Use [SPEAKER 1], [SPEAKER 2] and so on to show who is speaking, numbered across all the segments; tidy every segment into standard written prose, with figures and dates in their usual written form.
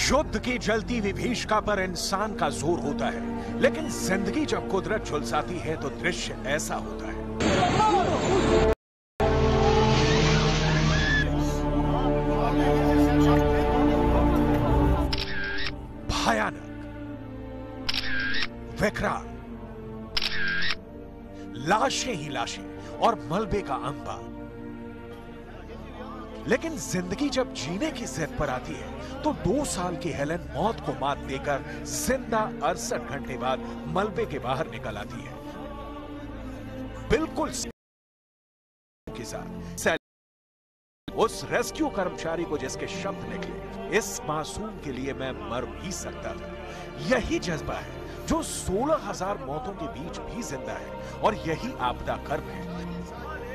[SPEAKER 1] युद्ध की जलती विभीषिका पर इंसान का जोर होता है, लेकिन जिंदगी जब कुदरत झुलसाती है तो दृश्य ऐसा होता है। भयानक, विकराल, लाशें ही लाशें और मलबे का अंबार। लेकिन जिंदगी जब जीने की जिद पर आती है तो 2 साल की हेलेन मौत को मात देकर जिंदा 68 घंटे बाद मलबे के बाहर निकल आती है, बिल्कुल के साथ। उस रेस्क्यू कर्मचारी को जिसके शब्द निकले, इस मासूम के लिए मैं मर भी सकता था। यही जज्बा है जो 16,000 मौतों के बीच भी जिंदा है, और यही आपदा कर्म है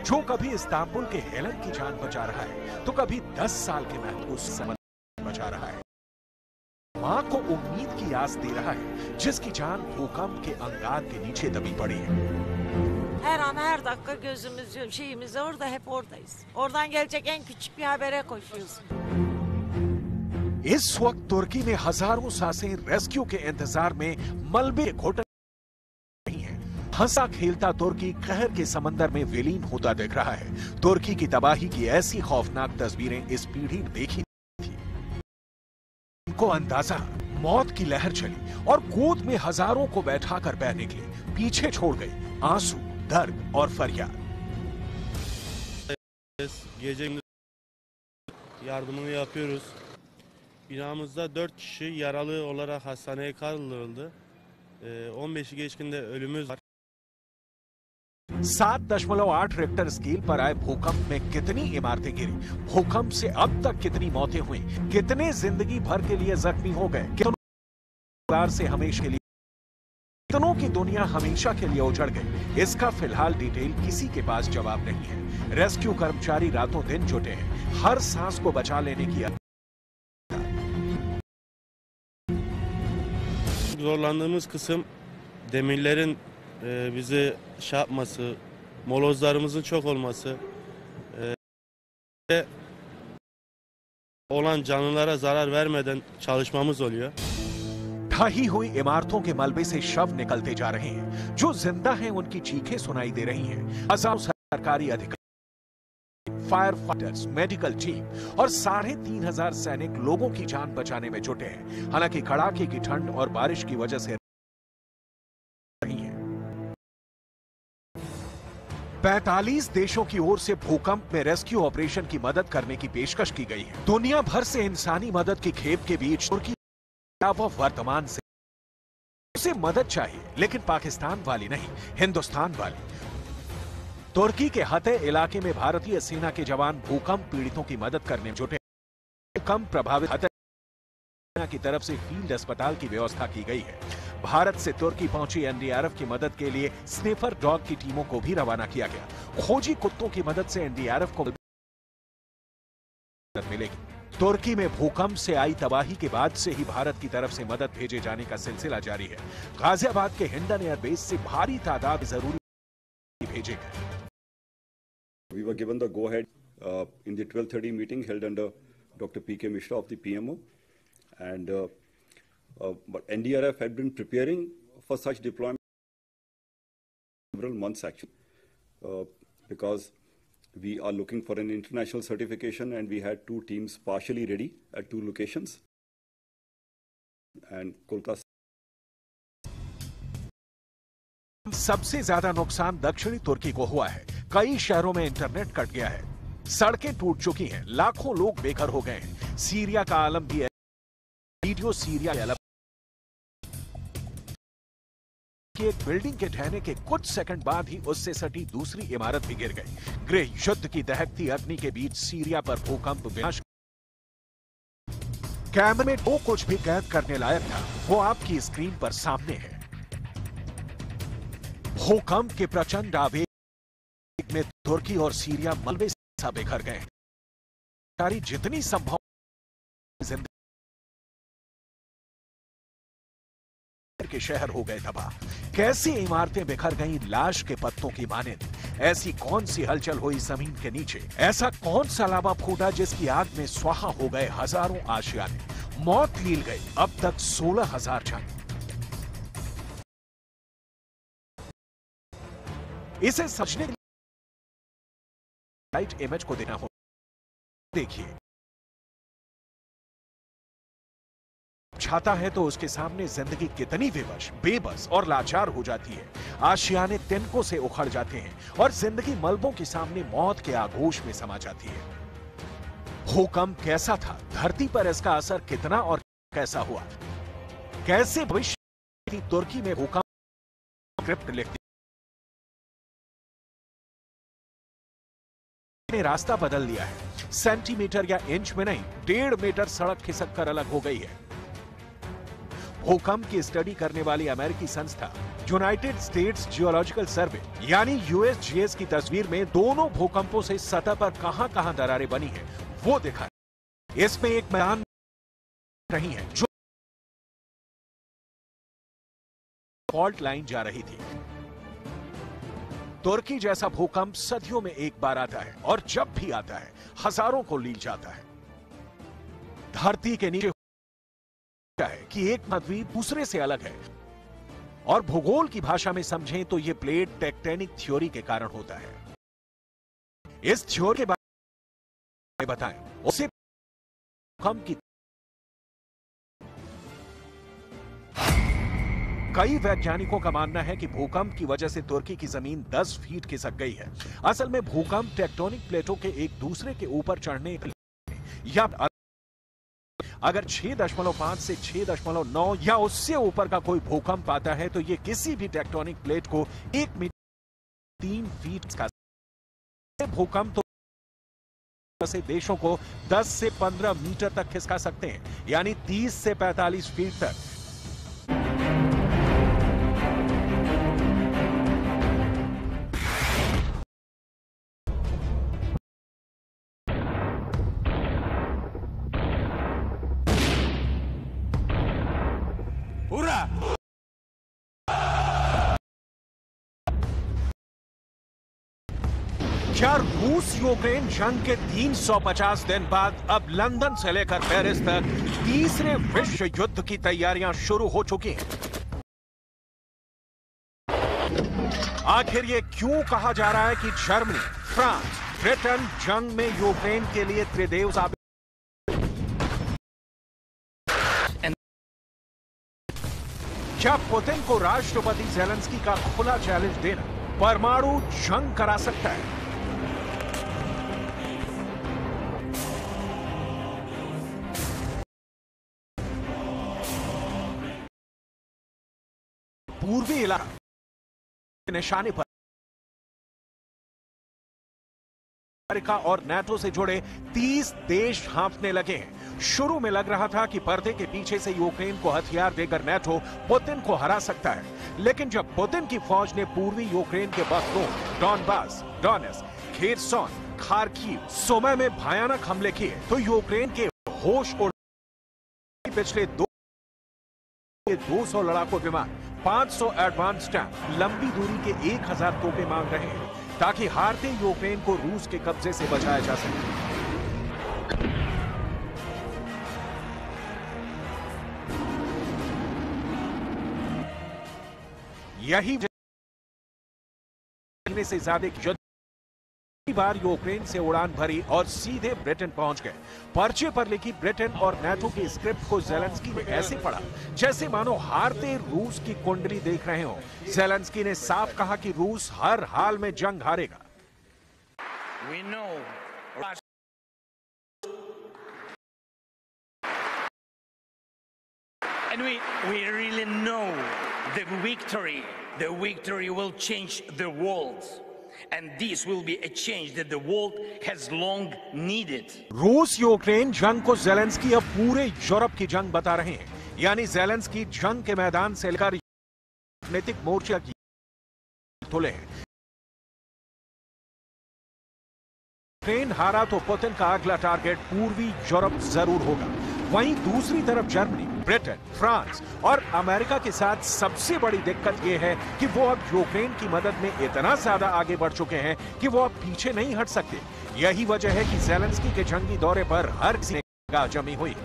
[SPEAKER 1] जो कभी इस्तांबुल के हेलेन की जान बचा रहा है तो कभी 10 साल के महबूस समर बचा रहा है। मां को उम्मीद की आस दे रहा है जिसकी जान भूकंप के अंगार के नीचे दबी पड़ी है।
[SPEAKER 2] Her an her dakika gözümüz şeyimizde orada, hep oradayız. Oradan gelecek en küçük bir habere koşuyorsun.
[SPEAKER 1] इस वक्त तुर्की में हजारों सांसें रेस्क्यू के इंतजार में मलबे घुट रही हैं। हंसा खेलता तुर्की कहर के समंदर में विलीन होता दिख रहा है। तुर्की की तबाही की ऐसी खौफनाक तस्वीरें इस पीढ़ी ने देखी थी। उनको अंदाजा, मौत की लहर चली और गोद में hजारों को बैठाकर बह निकले, पीछे छोड़ गई आंसू, dert और feryat.
[SPEAKER 3] Gece yardımını yapıyoruz. Binamızda 4 kişi yaralı olarak hastaneye kaldırıldı. 15'i geçkinde ölümümüz var.
[SPEAKER 1] 7.8 Richter scale पर आए भूकंप में कितनी इमारतें गिरी, भूकंप से अब तक कितनी मौतें हुई, कितने जिंदगी भर के लिए जख्मी हो गए, कितनों से हमेशा के लिए, कितनों की दुनिया हमेशा के लिए उजड़ गई, इसका फिलहाल डिटेल किसी के पास जवाब नहीं है। रेस्क्यू कर्मचारी रातों दिन जुटे हैं हर सांस को बचा लेने की।
[SPEAKER 3] Zorlandığımız kısım demirlerin bizi şey yapması, molozlarımızın çok olması, olan canlılara zarar vermeden çalışmamız oluyor.
[SPEAKER 1] ढही हुई इमारतों के मलबे से शव निकलते जा रहे हैं। जो जिंदा हैं उनकी चीखें सुनाई दे रही हैं। हजारों सरकारी अधिकारी, फायर फाइटर्स, मेडिकल टीम और 3,500 सैनिक लोगों की जान बचाने में जुटे हैं। हालांकि कड़ाके की ठंड और बारिश की वजह से रही है। 45 देशों की ओर से भूकंप में रेस्क्यू ऑपरेशन की मदद करने की पेशकश की गई है। दुनिया भर से इंसानी मदद की खेप के बीच तुर्की वो वर्तमान से उसे मदद चाहिए, लेकिन पाकिस्तान वाली नहीं, हिंदुस्तान वाली। तुर्की के हते इलाके में भारतीय सेना के जवान भूकंप पीड़ितों की मदद करने में जुटे। भूकंप प्रभावित हते सेना की तरफ से फील्ड अस्पताल की व्यवस्था की गई है। भारत से तुर्की पहुंची एनडीआरएफ की मदद के लिए स्निफर डॉग की टीमों को भी रवाना किया गया। खोजी कुत्तों की मदद से एनडीआरएफ को मदद मिलेगी। तुर्की में भूकंप से आई तबाही के बाद से ही भारत की तरफ से मदद भेजे जाने का सिलसिला जारी है। गाजियाबाद के हिंडन एयरबेस से भारी तादाद जरूरी भेजे गए।
[SPEAKER 4] We were given the go-ahead in the 12:30 meeting held under Dr. P.K. Mishra of the PMO, and but NDRF had been preparing for such deployment several months actually, because we are looking for an international certification, and we had 2 teams partially ready at 2 locations. And Kolkata.
[SPEAKER 1] सबसे ज्यादा नुकसान दक्षिणी तुर्की को हुआ है। कई शहरों में इंटरनेट कट गया है, सड़कें टूट चुकी हैं, लाखों लोग बेघर हो गए हैं। सीरिया का आलम भी है। वीडियो सीरिया के एक बिल्डिंग के ढहने के कुछ सेकंड बाद ही उससे सटी दूसरी इमारत भी गिर गई। गृह युद्ध की दहकती अग्नि के बीच सीरिया पर भूकंप विनाश। कैमरे में जो कुछ भी कैद करने लायक था वो आपकी स्क्रीन पर सामने है। भूकंप के प्रचंड आवेग में तुर्की और सीरिया मलबे से बिखर गए। जितनी संभव के शहर हो गए तबाह। कैसी इमारतें बिखर गईं लाश के पत्तों की मानिंद। ऐसी कौन सी हलचल हुई जमीन के नीचे, ऐसा कौन सा लावा फूटा जिसकी आग में स्वाहा हो गए हजारों आशियाने। मौत लील गई अब तक 16,000 जन। इसे समझने के लिए राइट इमेज को देना हो। देखिए, छाता है तो उसके सामने जिंदगी कितनी विवश, बेबस और लाचार हो जाती है। आशियाने तिनकों से उखड़ जाते हैं और जिंदगी मलबों के सामने मौत के आगोश में समा जाती है। भूकंप कैसा था, धरती पर इसका असर कितना और कैसा हुआ, कैसे भविष्य की तुर्की में भूकंप स्क्रिप्ट लिखती ने रास्ता बदल लिया है। सेंटीमीटर या इंच में नहीं, 1.5 मीटर सड़क खिसक कर अलग हो गई है। भूकंप की स्टडी करने वाली अमेरिकी संस्था यूनाइटेड स्टेट्स जियोलॉजिकल सर्वे यानी यूएसजीएस की तस्वीर में दोनों भूकंपों से सतह पर कहां-कहां दरारें बनी है वो दिखा। इसमें एक मैदान रही है जो फॉल्ट लाइन जा रही थी। तुर्की जैसा भूकंप सदियों में एक बार आता है और जब भी आता है हजारों को लील जाता है। धरती के नीचे है कि एक महाद्वीप दूसरे से अलग है और भूगोल की भाषा में समझें तो यह प्लेट टेक्टोनिक थ्योरी के कारण होता है। इस थ्योरी के बारे में बताएं। उसे भूकंप की कई वैज्ञानिकों का मानना है कि भूकंप की वजह से तुर्की की जमीन 10 फीट खिसक गई है। असल में भूकंप टेक्टोनिक प्लेटों के एक दूसरे के ऊपर चढ़ने या अगर 6.5 से 6.9 या उससे ऊपर का कोई भूकंप आता है तो यह किसी भी टेक्टोनिक प्लेट को 1 मीटर 3 फीट का भूकंप तो से देशों को 10 से 15 मीटर तक खिसका सकते हैं, यानी 30 से 45 फीट तक। क्या रूस यूक्रेन जंग के 350 दिन बाद अब लंदन से लेकर पेरिस तक तीसरे विश्व युद्ध की तैयारियां शुरू हो चुकी हैं? आखिर ये क्यों कहा जा रहा है कि जर्मनी, फ्रांस, ब्रिटेन जंग में यूक्रेन के लिए त्रिदेव साबित? क्या पुतिन को राष्ट्रपति ज़ेलेंस्की का खुला चैलेंज देना परमाणु जंग करा सकता है? पूर्वी इलाके निशाने पर अमेरिका और नाटो से जुड़े 30 देश हाँफने लगे हैं। शुरू में लग रहा था कि पर्दे के पीछे से यूक्रेन को हथियार देकर नाटो पुतिन को हरा सकता है, लेकिन जब पुतिन की फौज ने पूर्वी यूक्रेन के बख्तून, Donbas, Donetsk, Kherson, Kharkiv, Sumy में भयानक हमले किए तो यूक्रेन के होश उड़ पिछले 200 लड़ाकू विमान, 500 एडवांस टैंक, लंबी दूरी के 1000 तोपें मांग रहे हैं ताकि हारते यूक्रेन को रूस के कब्जे से बचाया जा सके। यही से ज्यादा युद्ध बार यूक्रेन से उड़ान भरी और सीधे ब्रिटेन पहुंच गए। पर्चे पर लिखी ब्रिटेन और नाटो की स्क्रिप्ट को ज़ेलेंस्की ने ऐसे पढ़ा जैसे मानो हारते रूस की कुंडली देख रहे हो। ज़ेलेंस्की ने साफ कहा कि रूस हर हाल में जंग हारेगा।
[SPEAKER 5] We know and we really know the victory will change the world. And this will be a change that the world has long needed.
[SPEAKER 1] रूस यूक्रेन जंग को ज़ेलेंस्की अब पूरे यूरोप की जंग बता रहे हैं, यानी ज़ेलेंस्की जंग के मैदान से लेकर राजनीतिक मोर्चा की तुले हैं। यूक्रेन हारा तो पुतिन का अगला टारगेट पूर्वी यूरोप जरूर होगा। वहीं दूसरी तरफ जर्मनी, ब्रिटेन, फ्रांस और अमेरिका के साथ सबसे बड़ी दिक्कत यह है कि वो अब यूक्रेन की मदद में इतना ज्यादा आगे बढ़ चुके हैं कि वो अब पीछे नहीं हट सकते। यही वजह है कि ज़ेलेंस्की के जंगी दौरे पर हर किसी ने निगाह जमी हुई।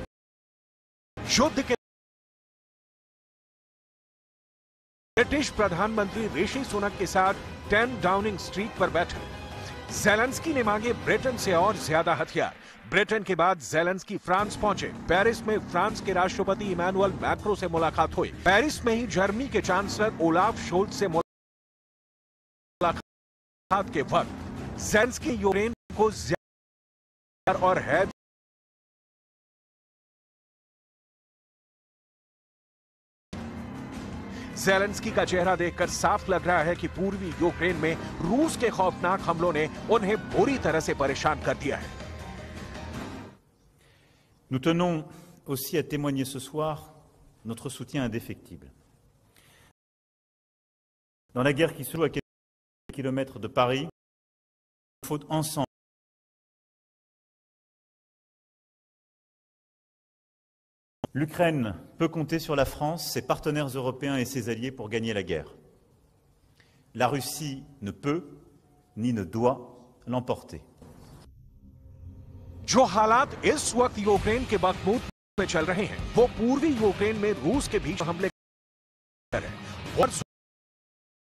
[SPEAKER 1] युद्ध के ब्रिटिश प्रधानमंत्री ऋषि सुनक के साथ 10 डाउनिंग स्ट्रीट पर बैठे ज़ेलेंस्की ने मांगे ब्रिटेन से और ज्यादा हथियार। ब्रिटेन के बाद ज़ेलेंस्की फ्रांस पहुंचे। पेरिस में फ्रांस के राष्ट्रपति इमैनुअल मैक्रों से मुलाकात हुई। पेरिस में ही जर्मनी के चांसलर ओलाफ शोल्ज से मुलाकात के वक्त ज़ेलेंस्की यूक्रेन को ज्यादा और है ज़ेलेंस्की का चेहरा देखकर साफ लग रहा है कि पूर्वी यूक्रेन में रूस के खौफनाक हमलों ने उन्हें बुरी तरह से परेशान कर दिया है।
[SPEAKER 6] Nous tenons aussi à témoigner ce soir notre soutien indéfectible. Dans la guerre qui se joue à quelques kilomètres de Paris, il faut ensemble l'Ukraine peut compter sur la France, ses partenaires européens et ses alliés pour gagner la guerre. La Russie ne peut ni ne doit l'emporter.
[SPEAKER 1] जो हालात इस वक्त Ukraine के Bakhmut में चल रहे हैं, वो पूर्वी यूक्रेन में रूस के बीच हमले कर रहे हैं। और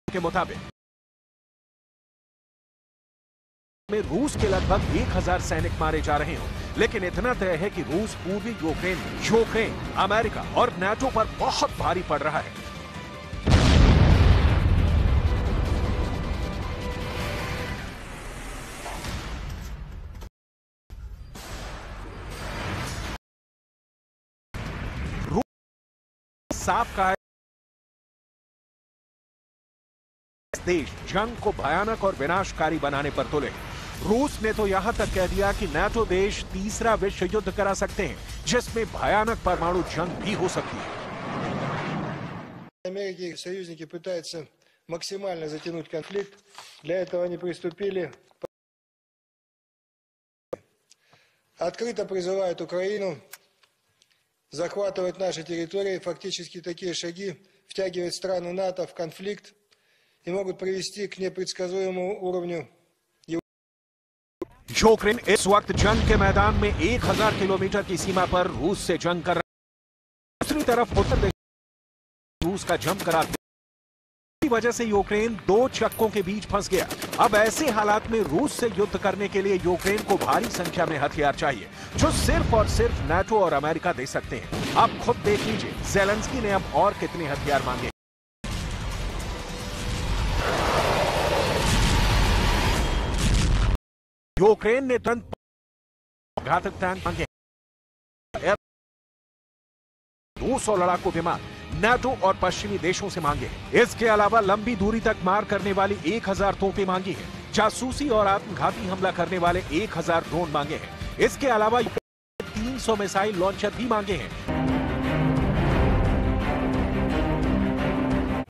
[SPEAKER 1] के मुताबिक में रूस के लगभग 1000 सैनिक मारे जा रहे हों, लेकिन इतना तय है कि रूस पूर्वी यूक्रेन, अमेरिका और नाटो पर बहुत भारी पड़ रहा है। रूस साफ कहा है देश जंग को भयानक और विनाशकारी बनाने पर तुले। रूस ने तो यहां तक कह दिया कि नाटो देश तीसरा विश्व युद्ध करा सकते हैं, जिसमें भयानक परमाणु जंग भी हो सकती है।
[SPEAKER 7] Америки и союзники пытаются максимально затянуть конфликт. Для этого они приступили. Открыто призывают Украину захватывать наши территории. Фактически такие шаги втягивают страны НАТО в конфликт и могут привести к непредсказуемому уровню.
[SPEAKER 1] यूक्रेन इस वक्त जंग के मैदान में 1000 किलोमीटर की सीमा पर रूस से जंग कर रहा है। दूसरी तरफ उत्तर रूस का जमकर की वजह से यूक्रेन दो चक्कों के बीच फंस गया। अब ऐसे हालात में रूस से युद्ध करने के लिए यूक्रेन को भारी संख्या में हथियार चाहिए, जो सिर्फ और सिर्फ नाटो और अमेरिका दे सकते हैं। आप खुद देख लीजिए ज़ेलेंस्की ने अब और कितने हथियार मांगे। यूक्रेन ने तुरंत घातक टैंक मांगे, 200 लड़ाकू विमान नाटो और पश्चिमी देशों से मांगे। इसके अलावा लंबी दूरी तक मार करने वाली 1000 तोपें मांगी हैं। जासूसी और आत्मघाती हमला करने वाले 1000 ड्रोन मांगे हैं। इसके अलावा 300 मिसाइल लॉन्चर भी मांगे हैं।